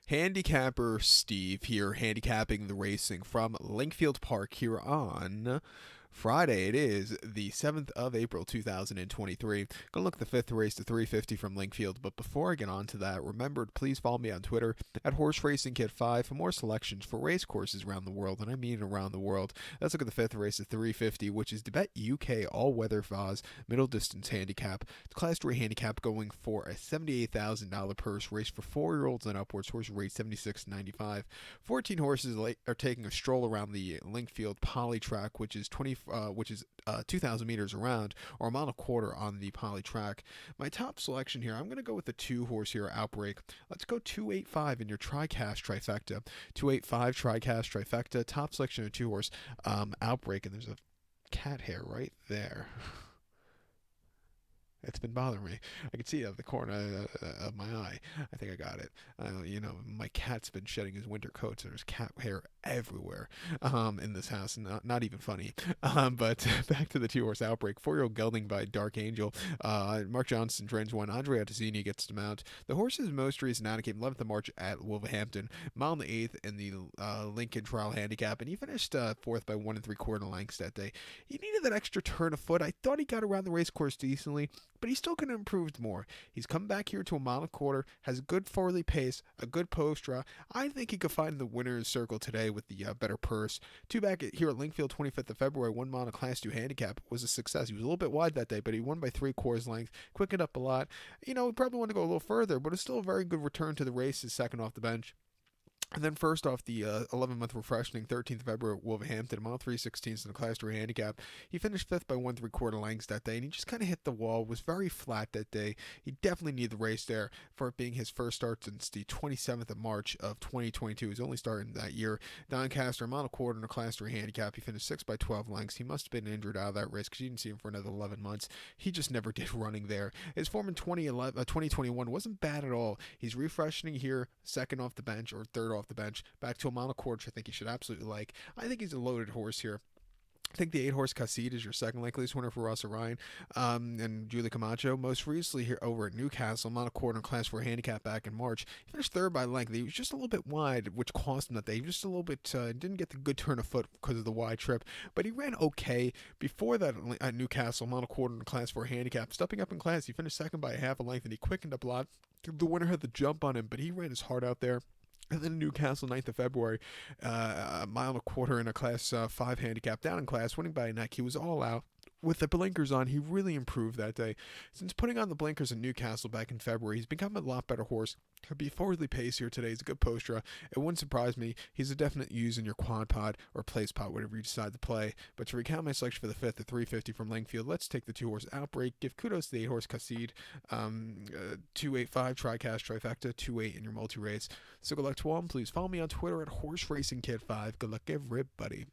Handicapper Steve here, handicapping the racing from Lingfield Park here on Friday. It is the 7th of April 2023. Gonna look at the fifth race, the 350 from Lingfield. But before I get on to that, remember, please follow me on Twitter at Horse Racing Kid 5 for more selections for race courses around the world, and I mean around the world. Let's look at the fifth race, the 350, which is the Bet UK all-weather Vaz middle distance handicap. The Class 3 handicap going for a $78,000 purse race for 4-year-olds and upwards. Horse rate 76.95. 14 horses are taking a stroll around the Lingfield Poly track, which is 2,000 meters around, or a mile and a quarter on the Poly track. My top selection here, I'm going to go with the 2-horse here, Outbreak. Let's go 285 in your TriCast trifecta. 285 TriCast trifecta. Top selection of 2-horse, Outbreak, and there's a cat hair right there. It's been bothering me. I can see it out of the corner of my eye. I think I got it. My cat's been shedding his winter coat, so there's cat hair everywhere in this house. Not even funny. But back to the 2-horse Outbreak. 4-year-old gelding by Dark Angel. Mark Johnson trains one. Andre Ottazzini gets to mount. The horse's most recent outing came 11th of March at Wolverhampton. Mile and the 8th in the Lincoln Trial Handicap, and he finished 4th by 1 3/4 lengths that day. He needed that extra turn of foot. I thought he got around the race course decently, but he still could have improved more. He's come back here to a mile and a quarter, has a good forwardly pace, a good post draw. I think he could find the winner's circle today with the better purse. Two back here at Lingfield, 25th of February, 1 mile in a Class 2 handicap was a success. He was a little bit wide that day, but he won by 3/4 length, quickened up a lot. We probably want to go a little further, but it's still a very good return to the race, his second off the bench. And then first off the 11-month refreshing 13th of February at Wolverhampton, mile 3/16 in the Class 3 handicap. He finished 5th by 1 3/4 lengths that day, and he just kind of hit the wall, was very flat that day. He definitely needed the race there for it being his first start since the 27th of March of 2022. He's only starting that year. Doncaster, mile and a quarter in the Class 3 handicap. He finished 6th by 12 lengths. He must have been injured out of that race because you didn't see him for another 11 months. He just never did running there. His form in 2021 wasn't bad at all. He's refreshing here, second off the bench or third off the bench, back to a mile and a quarter, which I think he should absolutely like. I think he's a loaded horse here. I think the 8-horse Cassid is your second likeliest winner for Russell Ryan and Julie Camacho. Most recently here over at Newcastle, mile and a quarter in Class 4 handicap back in March. He finished 3rd by length. He was just a little bit wide, which cost him that day. He was just a little bit, didn't get the good turn of foot because of the wide trip, but he ran okay. Before that at Newcastle, mile and a quarter in Class 4 handicap. Stepping up in class, he finished 2nd by a half a length, and he quickened up a lot. The winner had the jump on him, but he ran his heart out there. And then Newcastle, 9th of February, a mile and a quarter in a Class 5 handicap, down in class, winning by a neck. He was all out. With the blinkers on, he really improved that day. Since putting on the blinkers in Newcastle back in February, he's become a lot better horse. He'll be forwardly paced here today. He's a good poster. It wouldn't surprise me. He's a definite use in your quad pod or place pod, whatever you decide to play. But to recount my selection for the fifth, the 350 from Lingfield, let's take the 2-horse Outbreak. Give kudos to the 8-horse Cassid. 285 TriCast trifecta, 2-8 in your multi-race. So good luck to all. Please follow me on Twitter at Horse Racing Kid 5. Good luck, everybody.